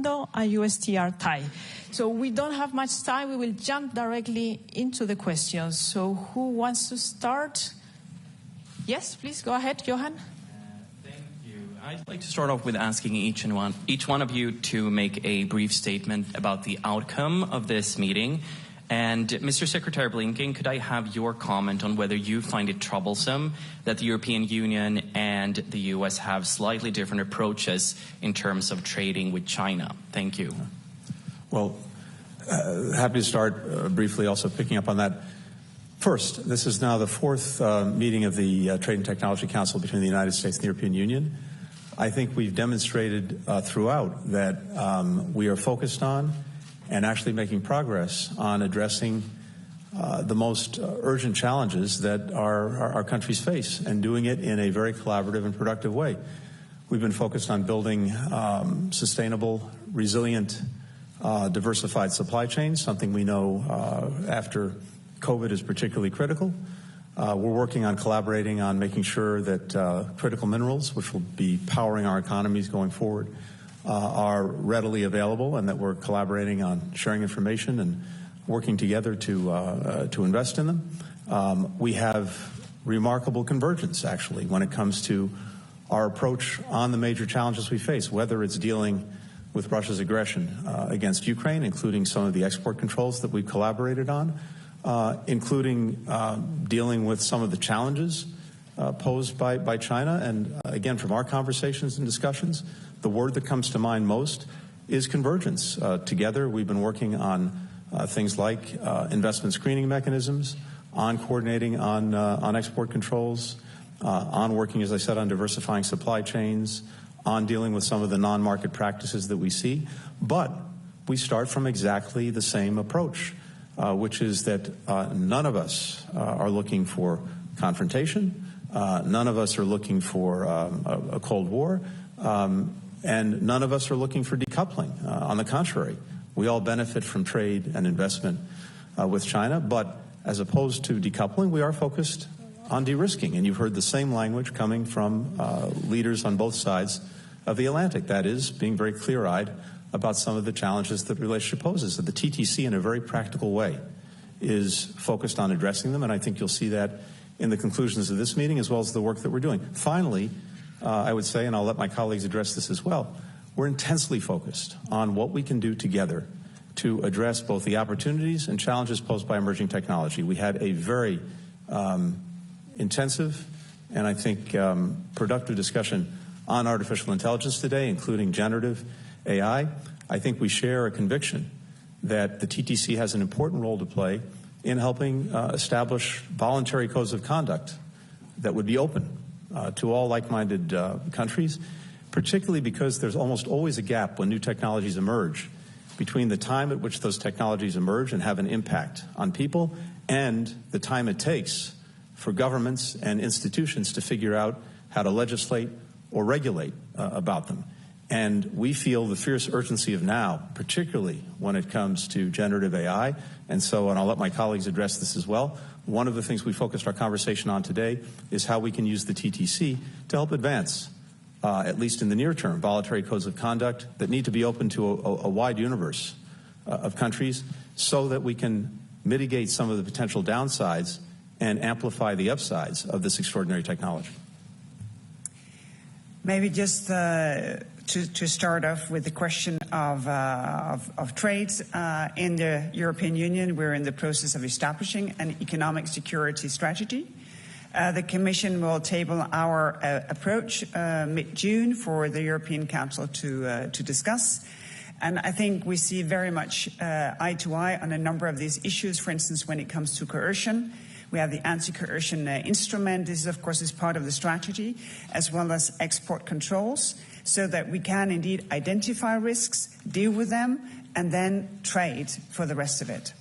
Taekwondo and USTR Thai. So we don't have much time. We will jump directly into the questions. So who wants to start? Yes, please go ahead, Johan. Thank you. I'd like to start off with asking each one of you to make a brief statement about the outcome of this meeting. And Mr. Secretary Blinken, could I have your comment on whether you find it troublesome that the European Union and the US have slightly different approaches in terms of trading with China? Thank you. Well, happy to start briefly also picking up on that. First, this is now the fourth meeting of the Trade and Technology Council between the United States and the European Union. I think we've demonstrated throughout that we are focused on and actually making progress on addressing the most urgent challenges that our countries face, and doing it in a very collaborative and productive way. We've been focused on building sustainable, resilient, diversified supply chains, something we know after COVID is particularly critical. We're working on collaborating on making sure that critical minerals, which will be powering our economies going forward, are readily available, and that we're collaborating on sharing information and working together to invest in them. We have remarkable convergence, actually, when it comes to our approach on the major challenges we face, whether it's dealing with Russia's aggression against Ukraine, including some of the export controls that we've collaborated on, including dealing with some of the challenges posed by China. And again, from our conversations and discussions, the word that comes to mind most is convergence. Together, we've been working on things like investment screening mechanisms, on coordinating on export controls, on working, as I said, on diversifying supply chains, on dealing with some of the non-market practices that we see. But we start from exactly the same approach, which is that none of us are looking for confrontation. None of us are looking for a Cold War. And none of us are looking for decoupling. On the contrary, we all benefit from trade and investment with China. But as opposed to decoupling, we are focused on de-risking. And you've heard the same language coming from leaders on both sides of the Atlantic. That is, being very clear-eyed about some of the challenges that the relationship poses. So the TTC, in a very practical way, is focused on addressing them. And I think you'll see that in the conclusions of this meeting, as well as the work that we're doing. Finally, I would say, and I'll let my colleagues address this as well, we're intensely focused on what we can do together to address both the opportunities and challenges posed by emerging technology. We had a very intensive and I think productive discussion on artificial intelligence today, including generative AI. I think we share a conviction that the TTC has an important role to play in helping establish voluntary codes of conduct that would be open to all like-minded countries, particularly because there's almost always a gap when new technologies emerge between the time at which those technologies emerge and have an impact on people and the time it takes for governments and institutions to figure out how to legislate or regulate about them. And we feel the fierce urgency of now, particularly when it comes to generative AI. And so, and I'll let my colleagues address this as well, one of the things we focused our conversation on today is how we can use the TTC to help advance, at least in the near term, voluntary codes of conduct that need to be open to a wide universe of countries so that we can mitigate some of the potential downsides and amplify the upsides of this extraordinary technology. Maybe just to start off with the question of trade in the European Union, we're in the process of establishing an economic security strategy. The Commission will table our approach mid-June for the European Council to discuss. And I think we see very much eye to eye on a number of these issues. For instance, when it comes to coercion, we have the anti-coercion instrument. This, of course, is part of the strategy, as well as export controls, so that we can indeed identify risks, deal with them, and then trade for the rest of it.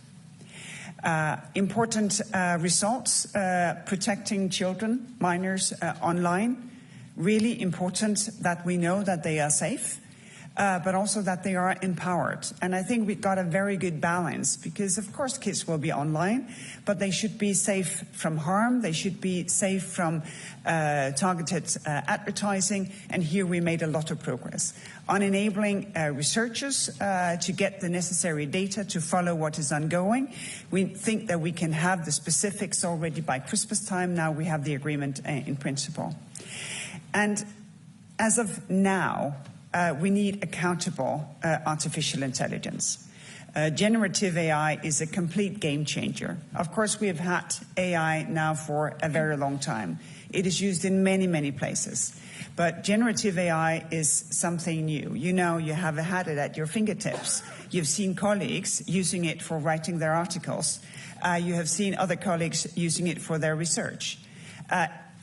Important results, protecting children, minors online. Really important that we know that they are safe. but also that they are empowered. And I think we've got a very good balance because, of course, kids will be online, but they should be safe from harm. They should be safe from targeted advertising. And here we made a lot of progress on enabling researchers to get the necessary data to follow what is ongoing. We think that we can have the specifics already by Christmas time. Now we have the agreement in principle. And as of now, we need accountable artificial intelligence. Generative AI is a complete game changer. Of course, we have had AI now for a very long time. It is used in many, many places. But generative AI is something new. You know, you have had it at your fingertips. You've seen colleagues using it for writing their articles. You have seen other colleagues using it for their research.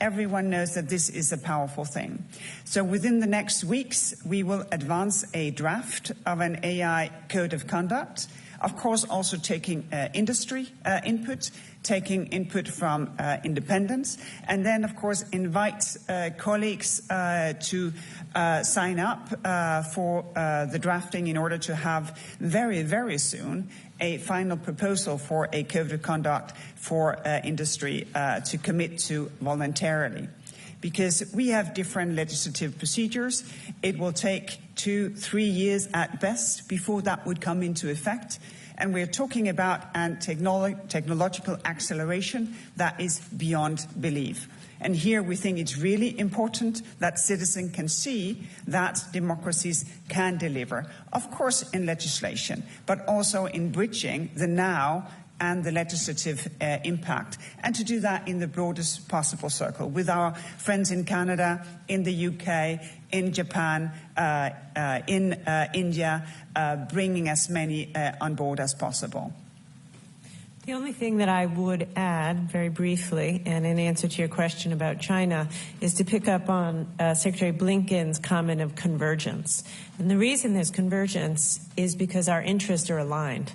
Everyone knows that this is a powerful thing. So within the next weeks, we will advance a draft of an AI code of conduct, of course also taking industry input, taking input from independents, and then, of course, invite colleagues to sign up for the drafting in order to have very, very soon a final proposal for a code of conduct for industry to commit to voluntarily. Because we have different legislative procedures, it will take 2-3 years at best before that would come into effect. And we're talking about a technological acceleration that is beyond belief. And here we think it's really important that citizens can see that democracies can deliver, of course in legislation, but also in bridging the now and the legislative impact, and to do that in the broadest possible circle with our friends in Canada, in the UK, in Japan, in India, bringing as many on board as possible. The only thing that I would add very briefly, and in answer to your question about China, is to pick up on Secretary Blinken's comment of convergence. And the reason there's convergence is because our interests are aligned.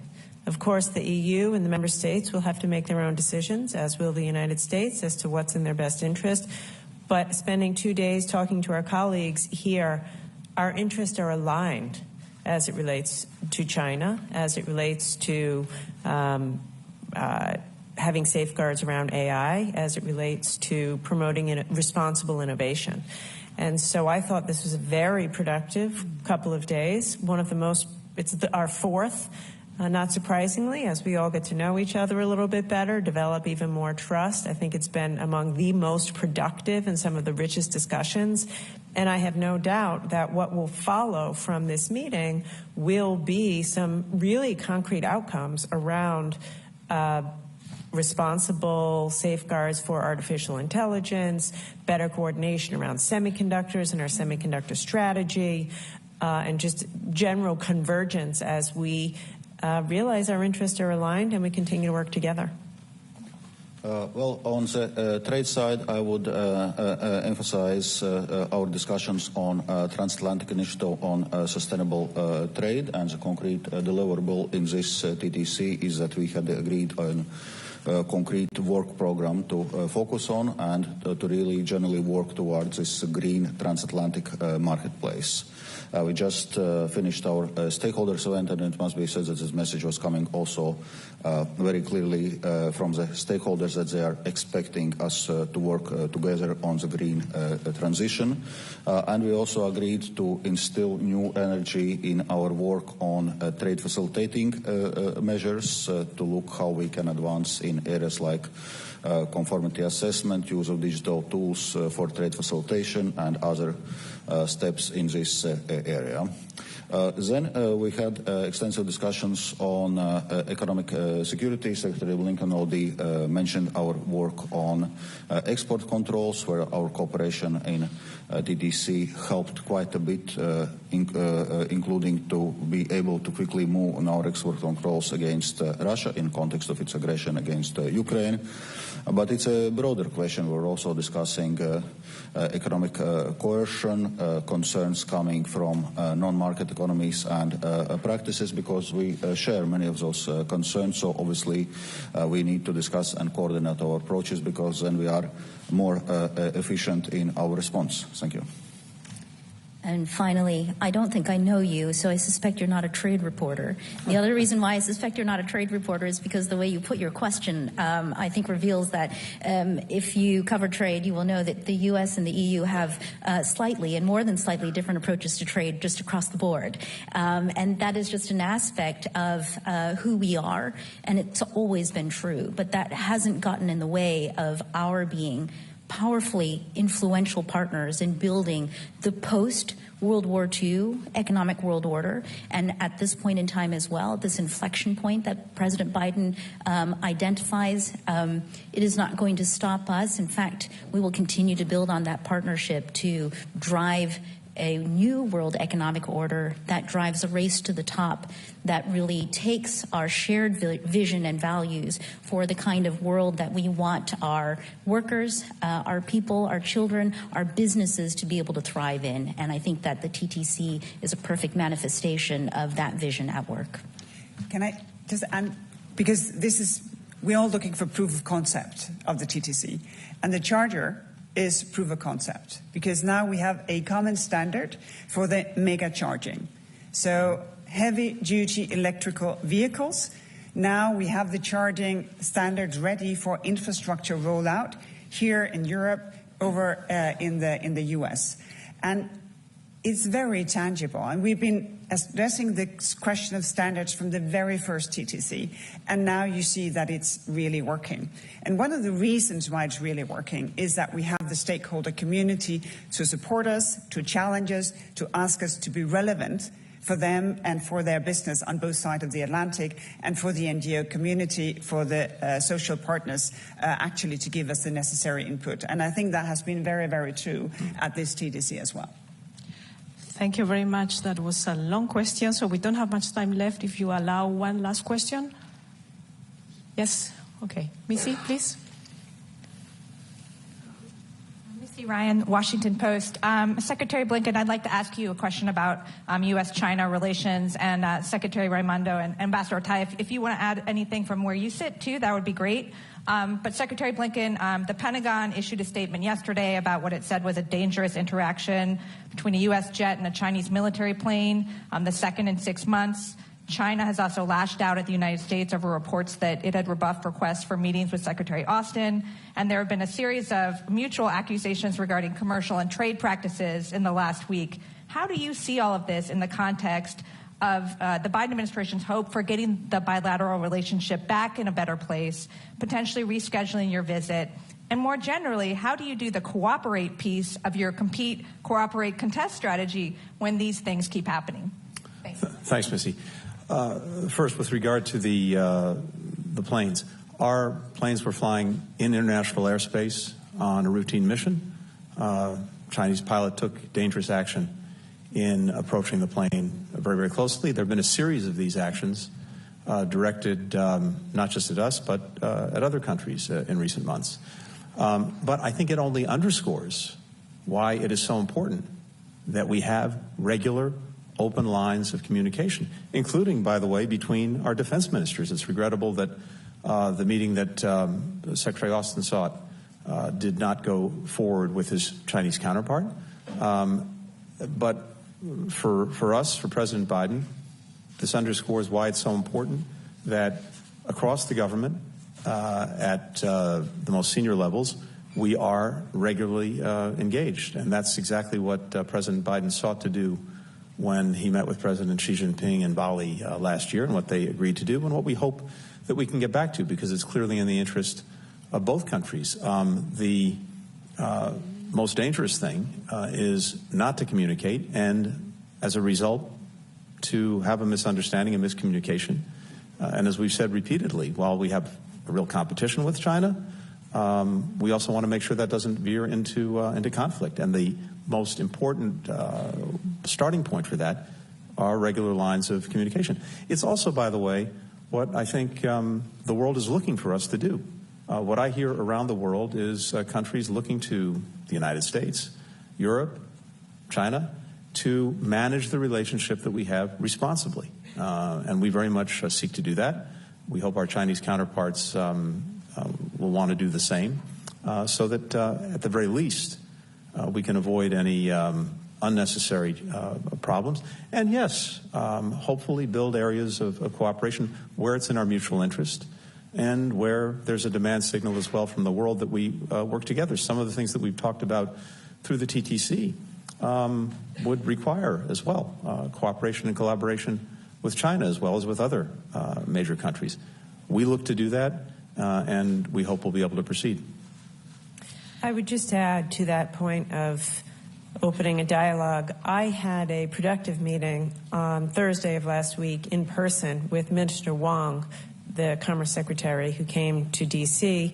Of course, the EU and the member states will have to make their own decisions, as will the United States, as to what's in their best interest. But spending 2 days talking to our colleagues here, our interests are aligned as it relates to China, as it relates to having safeguards around AI, as it relates to promoting responsible innovation. And so I thought this was a very productive couple of days. One of the most, our fourth, not surprisingly, as we all get to know each other a little bit better, develop even more trust. I think it's been among the most productive and some of the richest discussions. And I have no doubt that what will follow from this meeting will be some really concrete outcomes around responsible safeguards for artificial intelligence, better coordination around semiconductors and our semiconductor strategy, and just general convergence as we realize our interests are aligned and we continue to work together. Well, on the trade side, I would emphasize our discussions on transatlantic initiative on sustainable trade, and the concrete deliverable in this TTC is that we had agreed on a concrete work program to focus on and to really generally work towards this green transatlantic marketplace. We just finished our stakeholders event, and it must be said that this message was coming also very clearly from the stakeholders that they are expecting us to work together on the green transition. And we also agreed to instill new energy in our work on trade facilitating measures to look how we can advance in areas like conformity assessment, use of digital tools for trade facilitation, and other steps in this area. Then we had extensive discussions on economic security. Secretary Blinken already mentioned our work on export controls, where our cooperation in TTC helped quite a bit, including to be able to quickly move on our export controls against Russia in context of its aggression against Ukraine. But it's a broader question. We're also discussing economic coercion, concerns coming from non-market economies and practices, because we share many of those concerns. So obviously we need to discuss and coordinate our approaches, because then we are more efficient in our response. Thank you. And finally, I don't think I know you, so I suspect you're not a trade reporter. The other reason why I suspect you're not a trade reporter is because the way you put your question, I think, reveals that if you cover trade, you will know that the U.S. and the EU have slightly and more than slightly different approaches to trade just across the board. And that is just an aspect of who we are, and it's always been true. But that hasn't gotten in the way of our being powerfully influential partners in building the post-World War II economic world order. And at this point in time as well, this inflection point that President Biden identifies, it is not going to stop us. In fact, we will continue to build on that partnership to drive a new world economic order that drives a race to the top, that really takes our shared vision and values for the kind of world that we want our workers, our people, our children, our businesses to be able to thrive in. And I think that the TTC is a perfect manifestation of that vision at work. Can I just add, because we're all looking for proof of concept of the TTC, and the Charter is proof of concept, because now we have a common standard for the mega charging. So heavy-duty electrical vehicles, now we have the charging standards ready for infrastructure rollout here in Europe, over in the US. And it's very tangible, and we've been addressing the question of standards from the very first TTC, and now you see that it's really working. And one of the reasons why it's really working is that we have the stakeholder community to support us, to challenge us, to ask us to be relevant for them and for their business on both sides of the Atlantic, and for the NGO community, for the social partners, actually to give us the necessary input. And I think that has been very, very true at this TTC as well. Thank you very much. That was a long question, so we don't have much time left. If you allow one last question. Yes? Okay. Missy, please. Missy Ryan, Washington Post. Secretary Blinken, I'd like to ask you a question about U.S.-China relations, and Secretary Raimondo and Ambassador Tai, if you want to add anything from where you sit, too, that would be great. But Secretary Blinken, the Pentagon issued a statement yesterday about what it said was a dangerous interaction between a U.S. jet and a Chinese military plane, the second in 6 months. China has also lashed out at the United States over reports that it had rebuffed requests for meetings with Secretary Austin. And there have been a series of mutual accusations regarding commercial and trade practices in the last week. How do you see all of this in the context of the Biden administration's hope for getting the bilateral relationship back in a better place, potentially rescheduling your visit? And more generally, how do you do the cooperate piece of your compete, cooperate, contest strategy when these things keep happening? Thanks. Thanks, Missy. First, with regard to the planes, our planes were flying in international airspace on a routine mission. Chinese pilot took dangerous action in approaching the plane very, very closely. There have been a series of these actions directed not just at us, but at other countries in recent months. But I think it only underscores why it is so important that we have regular, open lines of communication, including, by the way, between our defense ministers. It's regrettable that the meeting that Secretary Austin sought did not go forward with his Chinese counterpart. But for us, for President Biden, this underscores why it's so important that across the government, at the most senior levels, we are regularly engaged. And that's exactly what President Biden sought to do when he met with President Xi Jinping in Bali last year, and what they agreed to do, and what we hope that we can get back to, because it's clearly in the interest of both countries. The most dangerous thing is not to communicate, and as a result, to have a misunderstanding and miscommunication. And as we've said repeatedly, while we have a real competition with China, we also want to make sure that doesn't veer into conflict. And the most important starting point for that are regular lines of communication. It's also, by the way, what I think the world is looking for us to do. What I hear around the world is countries looking to the United States, Europe, China, to manage the relationship that we have responsibly. And we very much seek to do that. We hope our Chinese counterparts will want to do the same, so that at the very least, we can avoid any unnecessary problems. And yes, hopefully build areas of cooperation where it's in our mutual interest and where there's a demand signal as well from the world that we work together. Some of the things that we've talked about through the TTC would require as well cooperation and collaboration with China as well as with other major countries. We look to do that, and we hope we'll be able to proceed. I would just add to that point of opening a dialogue. I had a productive meeting on Thursday of last week in person with Minister Wang, the Commerce Secretary, who came to D.C.,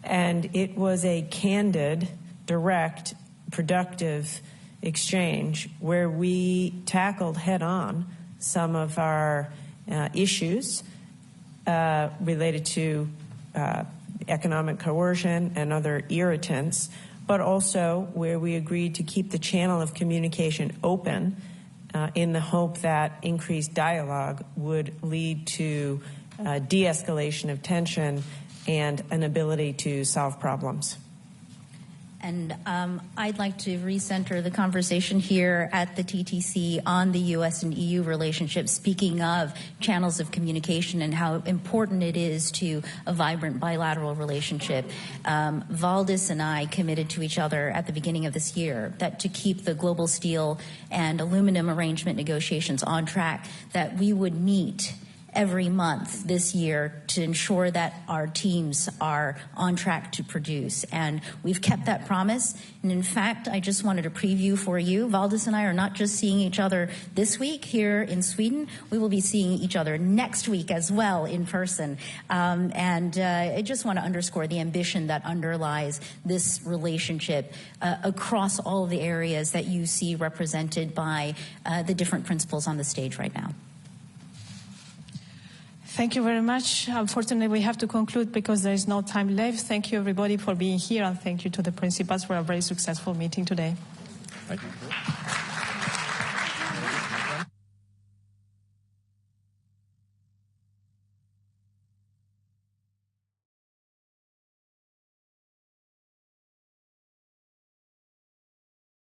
and it was a candid, direct, productive exchange where we tackled head-on some of our issues related to economic coercion and other irritants, but also where we agreed to keep the channel of communication open in the hope that increased dialogue would lead to de-escalation of tension and an ability to solve problems. And I'd like to recenter the conversation here at the TTC on the U.S. and EU relationship, speaking of channels of communication and how important it is to a vibrant bilateral relationship. Valdis and I committed to each other at the beginning of this year that to keep the global steel and aluminum arrangement negotiations on track, that we would meet every month this year to ensure that our teams are on track to produce. And we've kept that promise. And in fact, I just wanted to preview for you, Valdis and I are not just seeing each other this week here in Sweden. We will be seeing each other next week as well in person. I just want to underscore the ambition that underlies this relationship across all of the areas that you see represented by the different principles on the stage right now. Thank you very much. Unfortunately, we have to conclude because there is no time left. Thank you, everybody, for being here, and thank you to the principals for a very successful meeting today. Thank you.